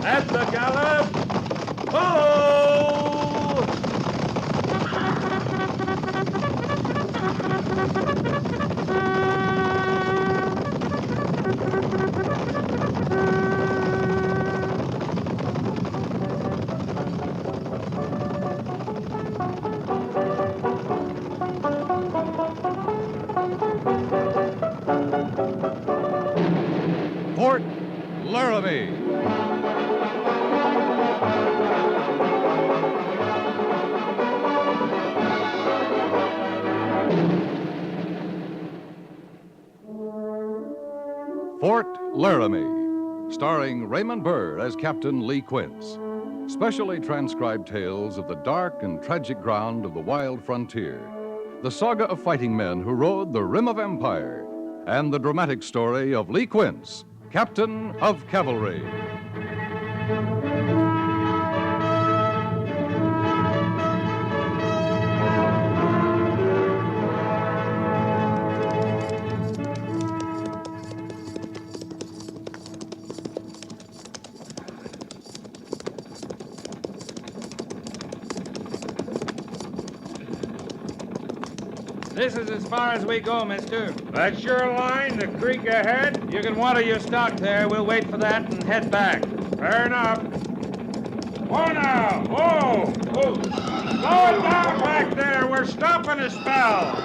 At the gallop! Ho! Fort Laramie. Fort Laramie, starring Raymond Burr as Captain Lee Quince. Specially transcribed tales of the dark and tragic ground of the wild frontier, the saga of fighting men who rode the rim of empire, and the dramatic story of Lee Quince, Captain of Cavalry. This is as far as we go, mister. That's your line, the creek ahead? You can water your stock there. We'll wait for that and head back. Fair enough. Whoa now! Whoa! Whoa! Slow it down back there. We're stopping a spell.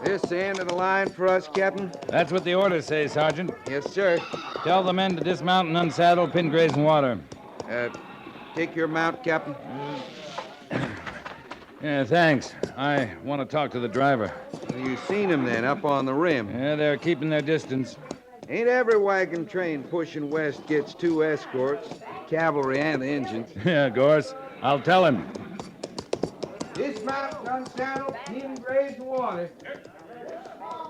This the end of the line for us, Captain? That's what the orders say, Sergeant. Yes, sir. Tell the men to dismount and unsaddle, pin graze and water. Take your mount, Captain. Yeah, thanks. I want to talk to the driver. You seen him then, up on the rim. Yeah, they're keeping their distance. Ain't every wagon train pushing west gets two escorts, cavalry and the engines. Yeah, of course. I'll tell him. Dismount and unsaddle, pin graze and water.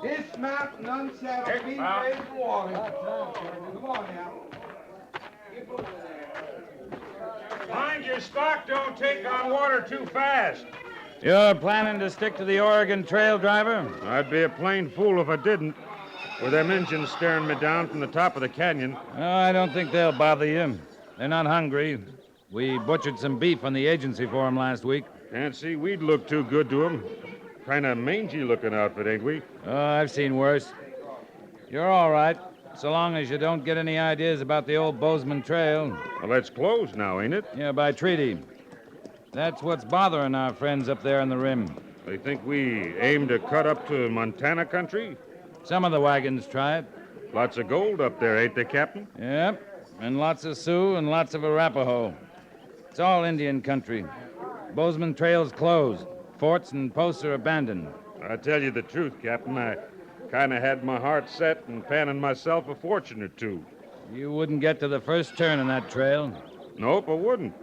Dismount and unsaddle, pin graze and water. Come on now. Get over there. Mind your stock don't take on water too fast. You're planning to stick to the Oregon Trail, driver? I'd be a plain fool if I didn't. With them engines staring me down from the top of the canyon. No, I don't think they'll bother you. They're not hungry. We butchered some beef on the agency for them last week. Can't see we'd look too good to them. Kind of mangy-looking outfit, ain't we? Oh, I've seen worse. You're all right, so long as you don't get any ideas about the old Bozeman Trail. Well, that's closed now, ain't it? Yeah, by treaty. That's what's bothering our friends up there on the rim. They think we aim to cut up to Montana country? Some of the wagons try it. Lots of gold up there, ain't they, Captain? Yep, and lots of Sioux and lots of Arapaho. It's all Indian country. Bozeman Trail's closed. Forts and posts are abandoned. I tell you the truth, Captain. I kind of had my heart set and panning myself a fortune or two. You wouldn't get to the first turn in that trail. Nope, I wouldn't.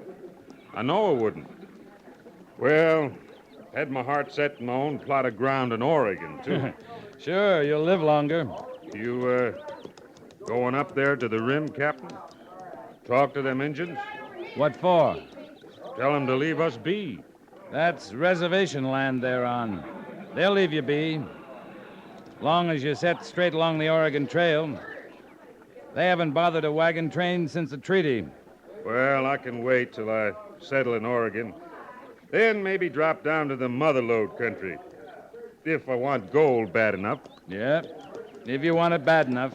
I know I wouldn't. Well, had my heart set in my own plot of ground in Oregon, too. Sure, you'll live longer. You, going up there to the rim, Captain? Talk to them Injuns? What for? Tell them to leave us be. That's reservation land they're on. They'll leave you be. Long as you set straight along the Oregon Trail. They haven't bothered a wagon train since the treaty. Well, I can wait till I settle in Oregon. Then maybe drop down to the motherlode country. If I want gold bad enough. Yeah, if you want it bad enough.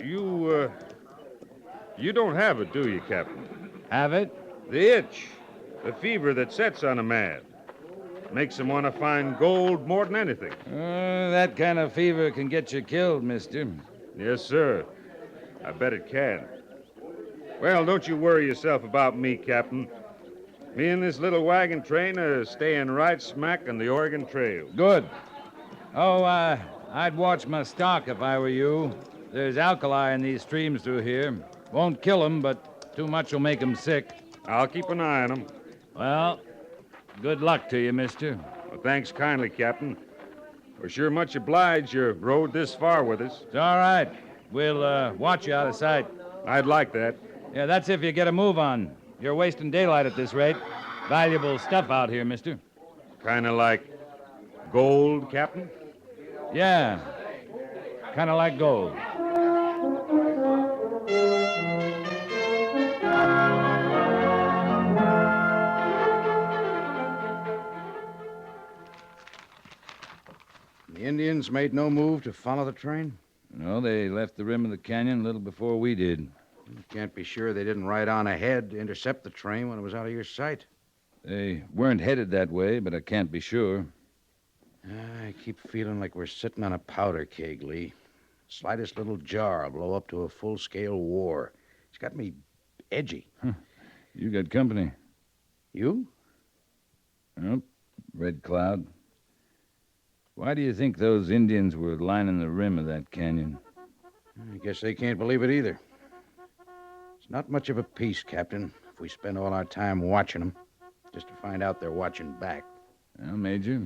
You don't have it, do you, Captain? Have it? The itch. The fever that sets on a man. Makes him want to find gold more than anything. That kind of fever can get you killed, mister. Yes, sir. I bet it can. Well, don't you worry yourself about me, Captain. Me and this little wagon train are staying right smack on the Oregon Trail. Good. Oh, I'd watch my stock if I were you. There's alkali in these streams through here. Won't kill 'em, but too much will make 'em sick. I'll keep an eye on 'em. Well, good luck to you, mister. Well, thanks kindly, Captain. We're sure much obliged you rode this far with us. It's all right. We'll watch you out of sight. I'd like that. Yeah, that's if you get a move on. You're wasting daylight at this rate. Valuable stuff out here, mister. Kind of like gold, Captain? Yeah, kind of like gold. The Indians made no move to follow the train? No, they left the rim of the canyon a little before we did. You can't be sure they didn't ride on ahead to intercept the train when it was out of your sight. They weren't headed that way, but I can't be sure. I keep feeling like we're sitting on a powder keg, Lee. Slightest little jar will blow up to a full-scale war. It's got me edgy. You got company. You? Nope. Red Cloud. Why do you think those Indians were lining the rim of that canyon? I guess they can't believe it either. It's not much of a peace, Captain, if we spend all our time watching them, just to find out they're watching back. Well, Major,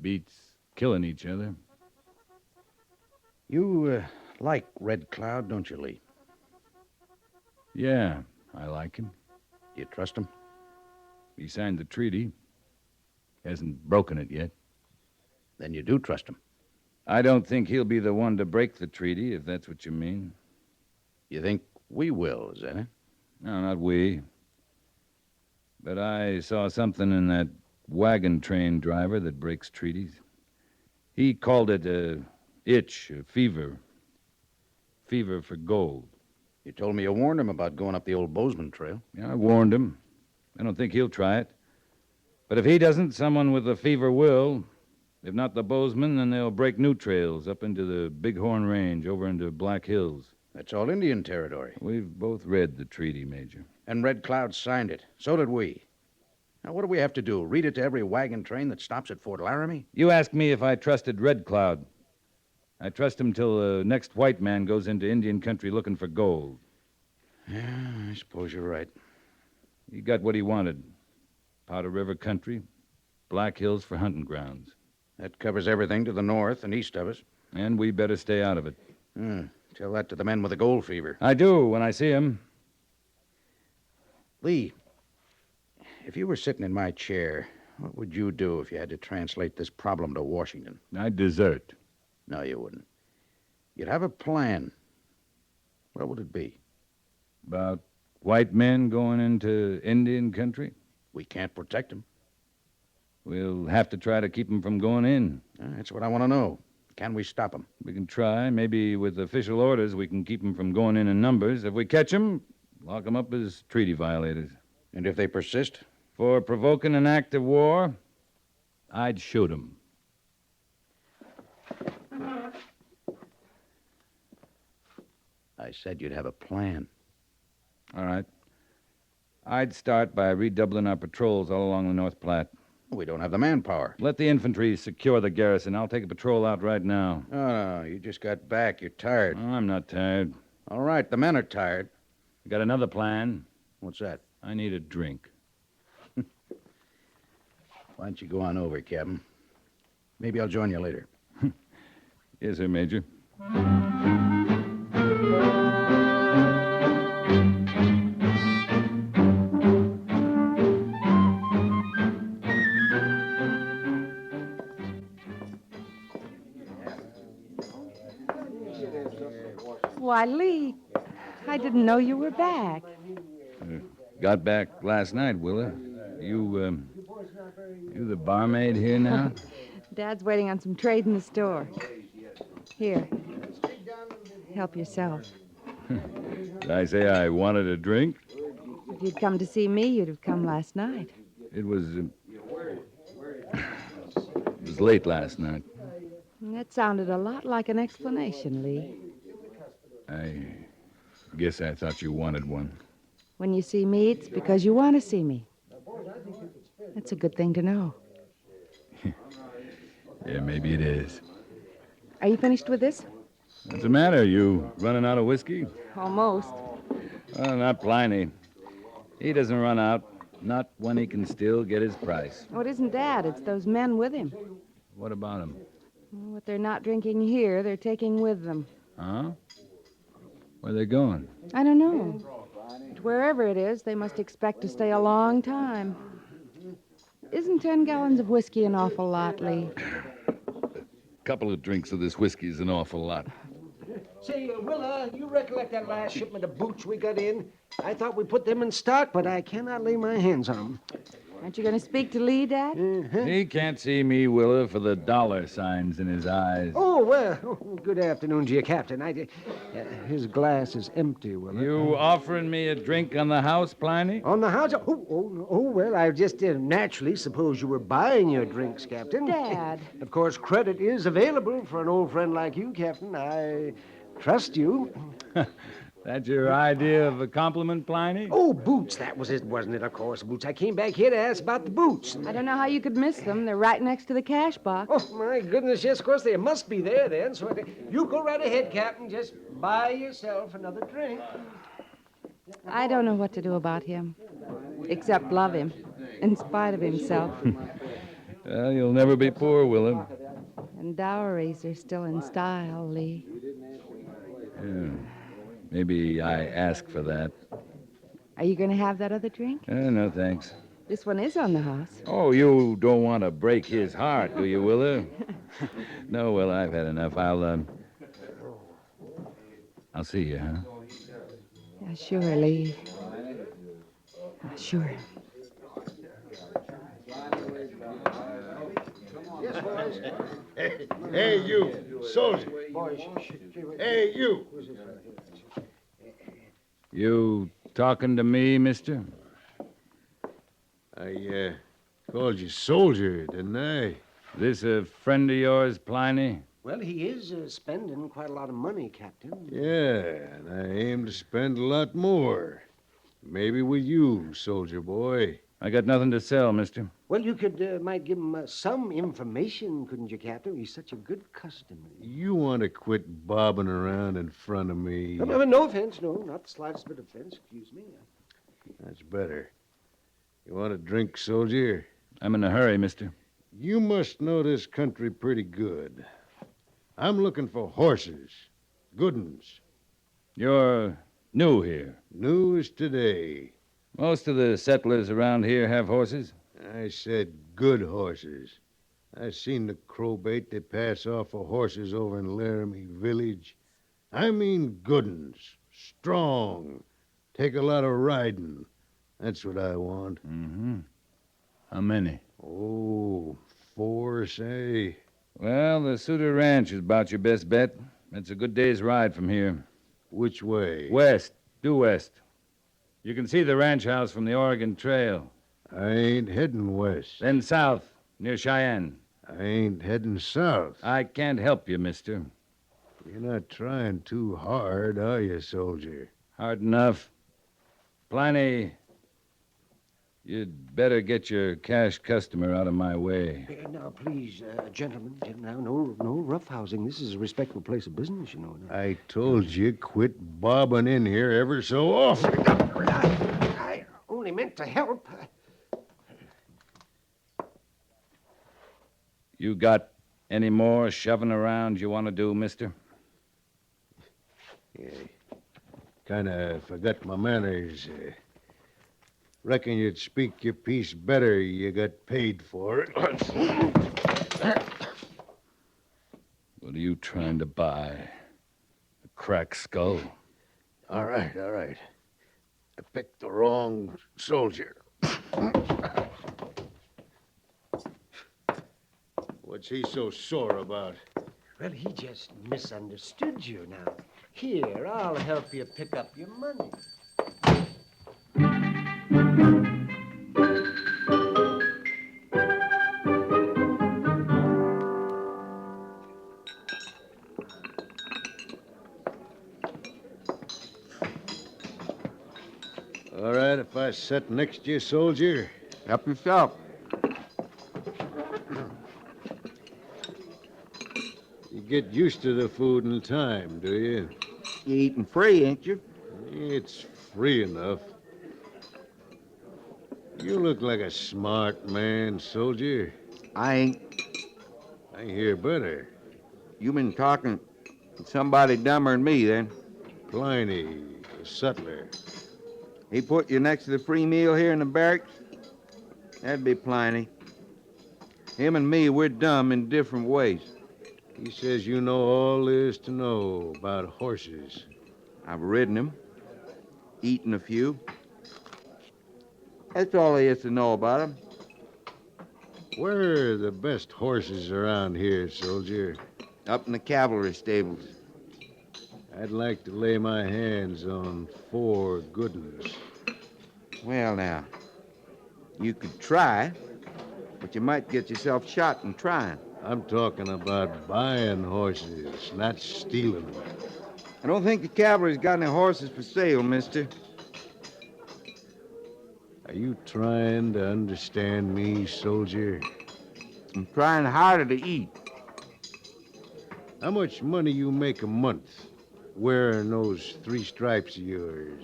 beats killing each other. You like Red Cloud, don't you, Lee? Yeah, I like him. Do you trust him? He signed the treaty. Hasn't broken it yet. Then you do trust him. I don't think he'll be the one to break the treaty, if that's what you mean. You think we will, is that it? No, not we. But I saw something in that wagon train driver that breaks treaties. He called it a itch, a fever. Fever for gold. You told me you warned him about going up the old Bozeman trail. Yeah, I warned him. I don't think he'll try it. But if he doesn't, someone with a fever will. If not the Bozeman, then they'll break new trails up into the Bighorn Range, over into Black Hills. That's all Indian territory. We've both read the treaty, Major. And Red Cloud signed it. So did we. Now, what do we have to do? Read it to every wagon train that stops at Fort Laramie? You asked me if I trusted Red Cloud. I trust him till the next white man goes into Indian country looking for gold. Yeah, I suppose you're right. He got what he wanted. Powder River country, Black Hills for hunting grounds. That covers everything to the north and east of us. And we better stay out of it. Tell that to the men with the gold fever. I do when I see him. Lee, if you were sitting in my chair, what would you do if you had to translate this problem to Washington? I'd desert. No, you wouldn't. You'd have a plan. What would it be? About white men going into Indian country? We can't protect them. We'll have to try to keep them from going in. That's what I want to know. Can we stop them? We can try. Maybe with official orders we can keep them from going in numbers. If we catch them, lock them up as treaty violators. And if they persist? For provoking an act of war, I'd shoot them. I said you'd have a plan. All right. I'd start by redoubling our patrols all along the North Platte. We don't have the manpower. Let the infantry secure the garrison. I'll take a patrol out right now. Oh, you just got back. You're tired. Oh, I'm not tired. All right, the men are tired. I got another plan. What's that? I need a drink. Why don't you go on over, Captain? Maybe I'll join you later. Yes, sir, Major. Why, Lee, I didn't know you were back. Got back last night, Willa. You the barmaid here now? Dad's waiting on some trade in the store. Here. Help yourself. Did I say I wanted a drink? If you'd come to see me, you'd have come last night. It was late last night. That sounded a lot like an explanation, Lee. I guess I thought you wanted one. When you see me, it's because you want to see me. That's a good thing to know. Yeah, maybe it is. Are you finished with this? What's the matter? You running out of whiskey? Almost. Well, not Pliny. He doesn't run out. Not when he can still get his price. Oh, it isn't Dad. It's those men with him. What about him? What they're not drinking here, they're taking with them. Huh? Where they going? I don't know. But wherever it is, they must expect to stay a long time. Isn't 10 gallons of whiskey an awful lot, Lee? Couple of drinks of this whiskey's an awful lot. Say, Willa, you recollect that last shipment of boots we got in? I thought we put them in stock, but I cannot lay my hands on them. Aren't you going to speak to Lee, Dad? He can't see me, Willa, for the dollar signs in his eyes. Oh, well, good afternoon to you, Captain. His glass is empty, Willa. You offering me a drink on the house, Pliny? On the house? Well, I just naturally suppose you were buying your drinks, Captain. Dad. Of course, credit is available for an old friend like you, Captain. I trust you. That your idea of a compliment, Pliny? Oh, boots. That was it, wasn't it? Of course, boots. I came back here to ask about the boots. I don't know how you could miss them. They're right next to the cash box. Oh, my goodness, yes, of course, they must be there then. So you go right ahead, Captain. Just buy yourself another drink. I don't know what to do about him, except love him, in spite of himself. Well, you'll never be poor, Willa. And dowries are still in style, Lee. Yeah. Maybe I ask for that. Are you going to have that other drink? No, thanks. This one is on the house. Oh, you don't want to break his heart, do you, Willa? No, well, I've had enough. I'll see you, huh? Yeah, sure, Lee. Sure. Yes, boys. Hey, you, soldier. Boys, Hey, you. You talking to me, mister? I called you soldier, didn't I? This a friend of yours, Pliny? Well, he is spending quite a lot of money, Captain. Yeah, and I aim to spend a lot more. Maybe with you, soldier boy. I got nothing to sell, mister. Well, you might give him some information, couldn't you, Captain? He's such a good customer. You want to quit bobbing around in front of me? No offense, no, not the slightest bit of offense, excuse me. That's better. You want a drink, soldier? I'm in a hurry, mister. You must know this country pretty good. I'm looking for horses. Good uns. You're new here. New as today. Most of the settlers around here have horses. I said good horses. I seen the crowbait they pass off for horses over in Laramie village. I mean good uns. Strong. Take a lot of riding. That's what I want. Mm-hmm. How many? Oh, 4, say. Well, the Suter Ranch is about your best bet. It's a good day's ride from here. Which way? West. Due west. You can see the ranch house from the Oregon Trail. I ain't heading west. Then south, near Cheyenne. I ain't heading south. I can't help you, mister. You're not trying too hard, are you, soldier? Hard enough. Pliny, you'd better get your cash customer out of my way. Now, please, gentlemen, now, no roughhousing. This is a respectable place of business, you know. Now. I told you quit bobbing in here ever so often. I only meant to help. You got any more shoving around you want to do, mister? Yeah, kind of forgot my manners. Reckon you'd speak your piece better. You got paid for it. What are you trying to buy? A cracked skull? All right. I picked the wrong soldier. What's he so sore about? Well, he just misunderstood you now. Here, I'll help you pick up your money. All right, if I sit next to you, soldier. Help yourself. You get used to the food in time, do you? You eating free, ain't you? It's free enough. You look like a smart man, soldier. I ain't. I hear better. You been talking to somebody dumber than me, then. Pliny, the sutler. He put you next to the free meal here in the barracks? That'd be plenty. Him and me, we're dumb in different ways. He says you know all there is to know about horses. I've ridden him, eaten a few. That's all there is to know about him. Where are the best horses around here, soldier? Up in the cavalry stables. I'd like to lay my hands on 4 good ones. Well, now, you could try, but you might get yourself shot in trying. I'm talking about buying horses, not stealing them. I don't think the cavalry's got any horses for sale, mister. Are you trying to understand me, soldier? I'm trying harder to eat. How much money you make a month wearing those 3 stripes of yours?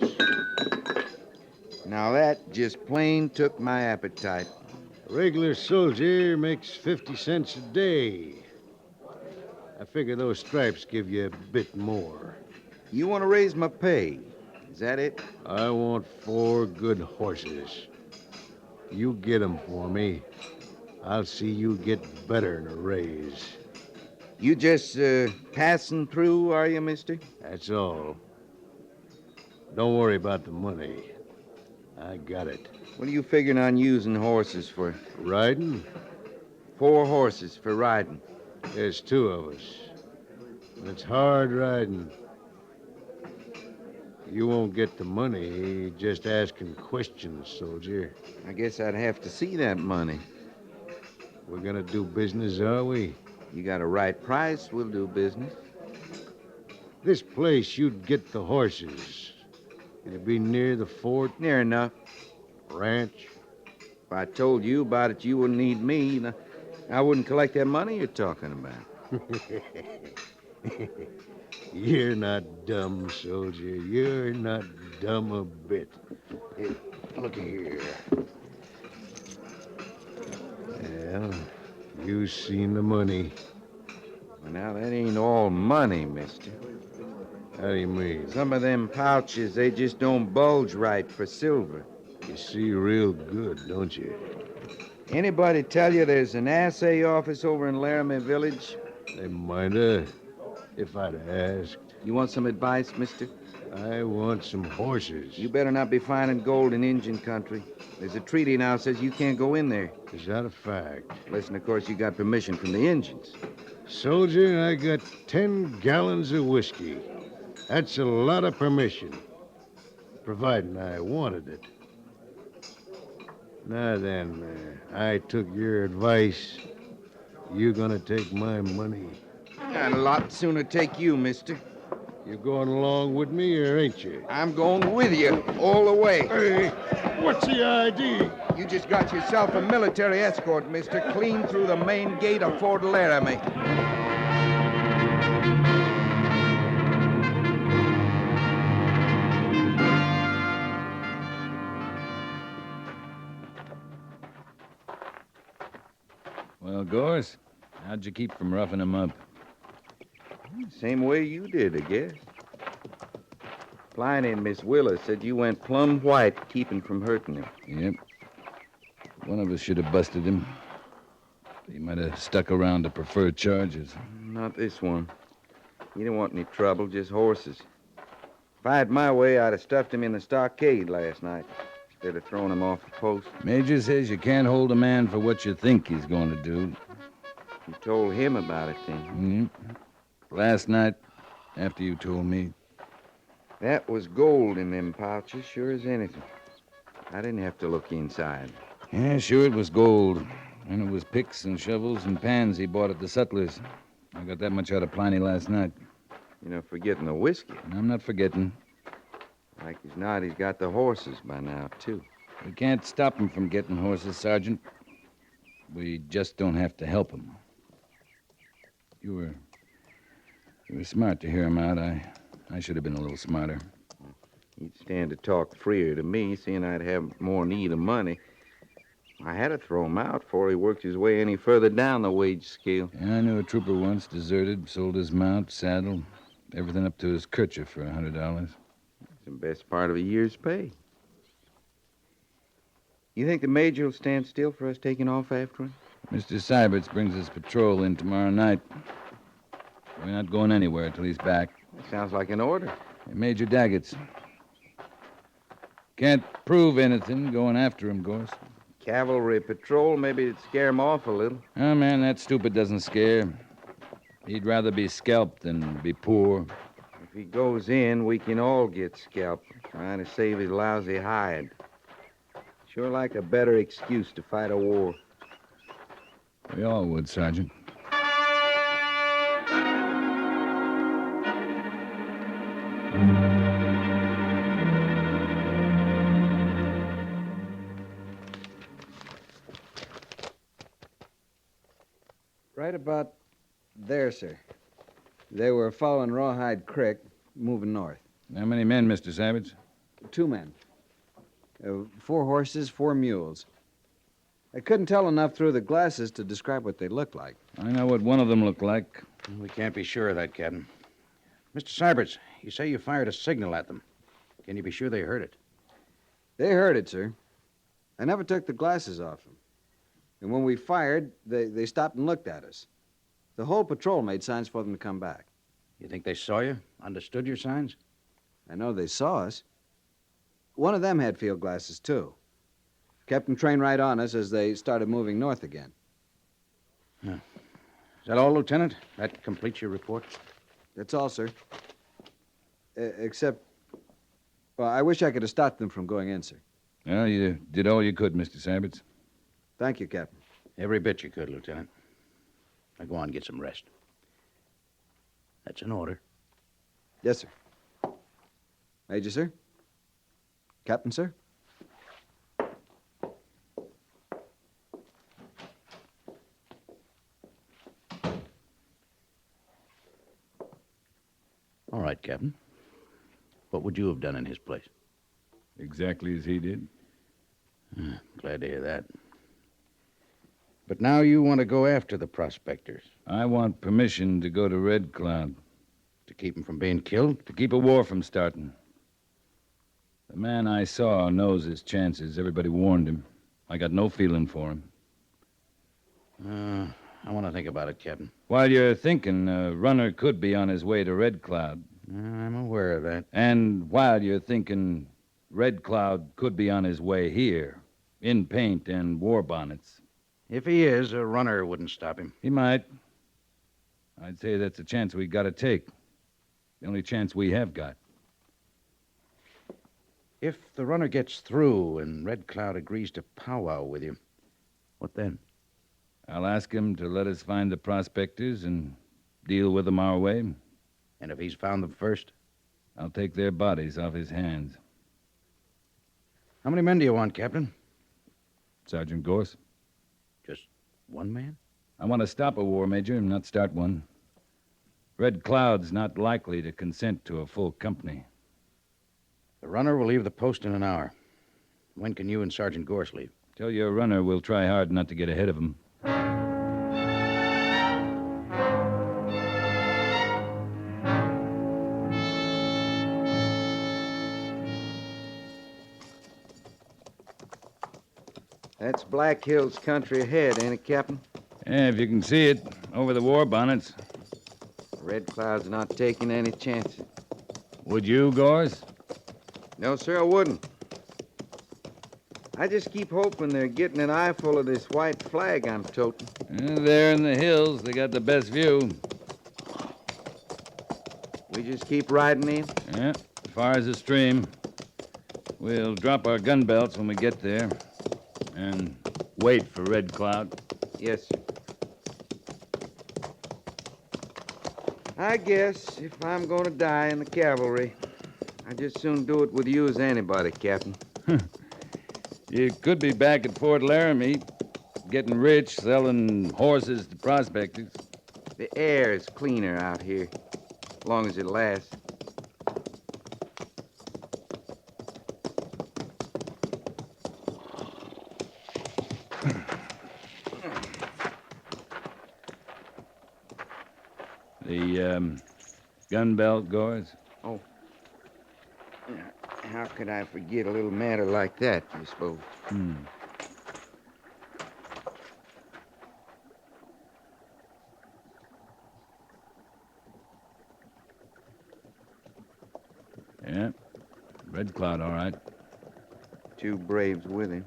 Now, that just plain took my appetite. A regular soldier makes 50 cents a day. I figure those stripes give you a bit more. You want to raise my pay? Is that it? I want 4 good horses. You get 'em for me. I'll see you get better than a raise. You just passing through, are you, mister? That's all. Don't worry about the money. I got it. What are you figuring on using horses for? Riding? 4 horses for riding. There's 2 of us. And it's hard riding. You won't get the money just asking questions, soldier. I guess I'd have to see that money. We're gonna do business, are we? You got a right price, we'll do business. This place you'd get the horses. It'd be near the fort. Near enough. Ranch. If I told you about it, you wouldn't need me. I wouldn't collect that money you're talking about. You're not dumb, soldier. You're not dumb a bit. Hey, look here. Well, you seen the money. Well, now, that ain't all money, mister. How do you mean? Some of them pouches, they just don't bulge right for silver. You see real good, don't you? Anybody tell you there's an assay office over in Laramie Village? They might have, if I'd asked. You want some advice, mister? I want some horses. You better not be finding gold in Indian country. There's a treaty now says you can't go in there. Is that a fact? Listen, of course, you got permission from the Indians. Soldier, I got 10 gallons of whiskey. That's a lot of permission. Providing I wanted it. Now then, I took your advice. You gonna take my money? I'd a lot sooner take you, mister. You going along with me, or ain't you? I'm going with you all the way. Hey, what's the idea? You just got yourself a military escort, mister, clean through the main gate of Fort Laramie. Well, Gorse, how'd you keep from roughing him up? Same way you did, I guess. Pliny and Miss Willis said you went plumb white keeping from hurting him. Yep. One of us should have busted him. He might have stuck around to preferred charges. Not this one. He didn't want any trouble, just horses. If I had my way, I'd have stuffed him in the stockade last night instead of throwing him off the post. Major says you can't hold a man for what you think he's going to do. You told him about it then. Last night, after you told me. That was gold in them pouches, sure as anything. I didn't have to look inside. Yeah, sure it was gold. And it was picks and shovels and pans he bought at the Sutlers. I got that much out of Pliny last night. You're not forgetting the whiskey. I'm not forgetting. Like as not, he's got the horses by now, too. We can't stop him from getting horses, Sergeant. We just don't have to help him. You were smart to hear him out. I should have been a little smarter. He'd stand to talk freer to me, seeing I'd have more need of money. I had to throw him out before he worked his way any further down the wage scale. Yeah, I knew a trooper once, deserted, sold his mount, saddle, everything up to his kerchief for $100. It's the best part of a year's pay. You think the Major will stand still for us taking off after him? Mr. Syberts brings his patrol in tomorrow night. We're not going anywhere till he's back. That sounds like an order. Hey, Major Daggett's. Can't prove anything going after him, Gorse. Cavalry patrol, maybe it'd scare him off a little. Oh, man, that stupid doesn't scare. He'd rather be scalped than be poor. If he goes in, we can all get scalped, trying to save his lousy hide. Sure like a better excuse to fight a war. We all would, Sergeant. Right about there, sir. They were following Rawhide Creek, moving north. How many men, Mr. Syberts? 2 men. 4 horses, 4 mules. I couldn't tell enough through the glasses to describe what they looked like. I know what one of them looked like. We can't be sure of that, Captain. Mr. Syberts, you say you fired a signal at them. Can you be sure they heard it? They heard it, sir. I never took the glasses off them. And when we fired, they stopped and looked at us. The whole patrol made signs for them to come back. You think they saw you? Understood your signs? I know they saw us. One of them had field glasses, too. Kept them trained right on us as they started moving north again. Is that all, Lieutenant? That completes your report? That's all, sir. Except, well, I wish I could have stopped them from going in, sir. Well, you did all you could, Mr. Syberts. Thank you, Captain. Every bit you could, Lieutenant. Now go on, get some rest. That's an order. Yes, sir. Major, sir? Captain, sir? All right, Captain. What would you have done in his place? Exactly as he did. Glad to hear that. But now you want to go after the prospectors. I want permission to go to Red Cloud. To keep them from being killed? To keep a war from starting. The man I saw knows his chances. Everybody warned him. I got no feeling for him. I want to think about it, Captain. While you're thinking, a runner could be on his way to Red Cloud. I'm aware of that. And while you're thinking, Red Cloud could be on his way here, in paint and war bonnets. If he is, a runner wouldn't stop him. He might. I'd say that's a chance we got to take. The only chance we have got. If the runner gets through and Red Cloud agrees to powwow with you, what then? I'll ask him to let us find the prospectors and deal with them our way. And if he's found them first? I'll take their bodies off his hands. How many men do you want, Captain? Sergeant Gorse. Just one man? I want to stop a war, Major, and not start one. Red Cloud's not likely to consent to a full company. The runner will leave the post in an hour. When can you and Sergeant Gorse leave? Tell your runner we'll try hard not to get ahead of him. That's Black Hills country ahead, ain't it, Captain? Yeah, if you can see it, over the war bonnets. Red Cloud's not taking any chances. Would you, Gorse? No, sir, I wouldn't. I just keep hoping they're getting an eyeful of this white flag I'm toting. There in the hills, they got the best view. We just keep riding in? Yeah, as far as the stream. We'll drop our gun belts when we get there. And wait for Red Cloud. Yes, sir. I guess if I'm going to die in the cavalry, I'd just soon do it with you as anybody, Captain. You could be back at Fort Laramie, getting rich, selling horses to prospectors. The air is cleaner out here, as long as it lasts. The gun belt, Gorse? Oh. How could I forget a little matter like that, you suppose? Yeah. Red Cloud, all right. 2 braves with him.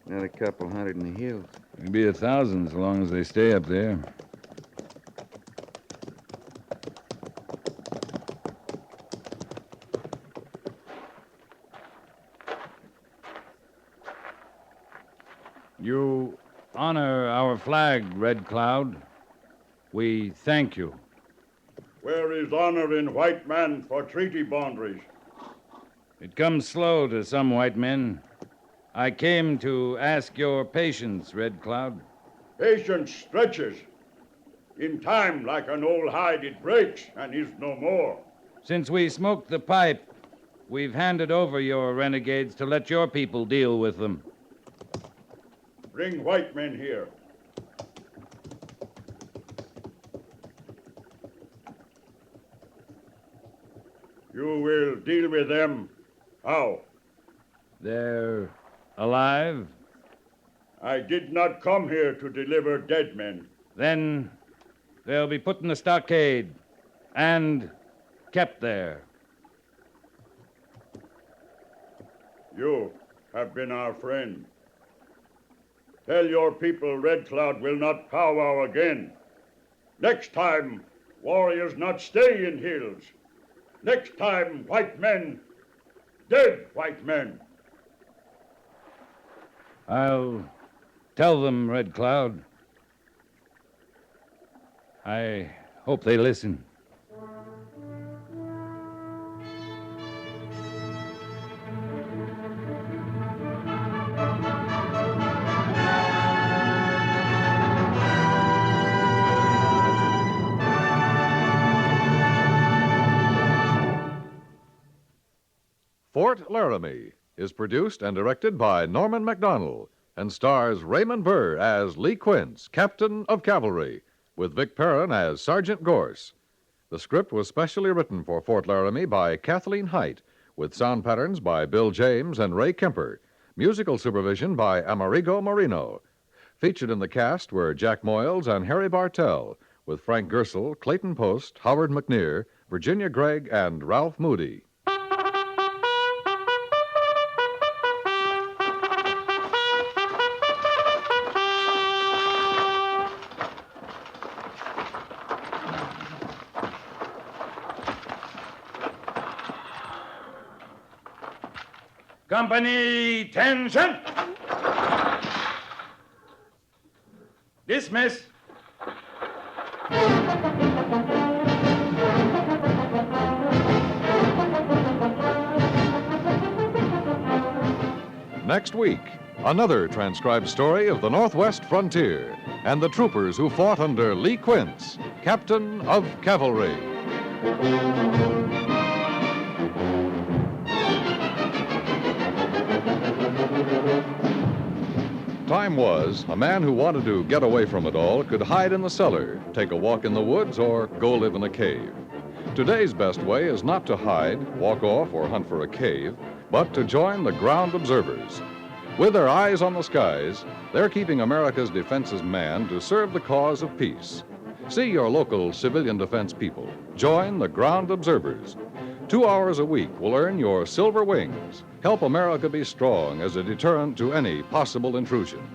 Another couple hundred in the hills. It'll be 1,000 so long as they stay up there. You honor our flag, Red Cloud. We thank you. Where is honor in white man for treaty boundaries? It comes slow to some white men. I came to ask your patience, Red Cloud. Patience stretches. In time, like an old hide, it breaks and is no more. Since we smoked the pipe, we've handed over your renegades to let your people deal with them. Bring white men here. You will deal with them. How? They're alive? I did not come here to deliver dead men. Then they'll be put in the stockade and kept there. You have been our friend. Tell your people Red Cloud will not powwow again. Next time, warriors not stay in hills. Next time, white men, dead white men. I'll tell them, Red Cloud. I hope they listen. Fort Laramie is produced and directed by Norman Macdonnell and stars Raymond Burr as Lee Quince, Captain of Cavalry, with Vic Perrin as Sergeant Gorse. The script was specially written for Fort Laramie by Kathleen Height, with sound patterns by Bill James and Ray Kemper, musical supervision by Amerigo Marino. Featured in the cast were Jack Moyles and Harry Bartell, with Frank Gersel, Clayton Post, Howard McNear, Virginia Gregg, and Ralph Moody. Company, attention! Dismiss. Next week, another transcribed story of the Northwest frontier and the troopers who fought under Lee Quince, Captain of Cavalry. Time was, a man who wanted to get away from it all could hide in the cellar, take a walk in the woods, or go live in a cave. Today's best way is not to hide, walk off, or hunt for a cave, but to join the ground observers. With their eyes on the skies, they're keeping America's defenses manned to serve the cause of peace. See your local civilian defense people. Join the ground observers. 2 hours a week will earn your silver wings. Help America be strong as a deterrent to any possible intrusion.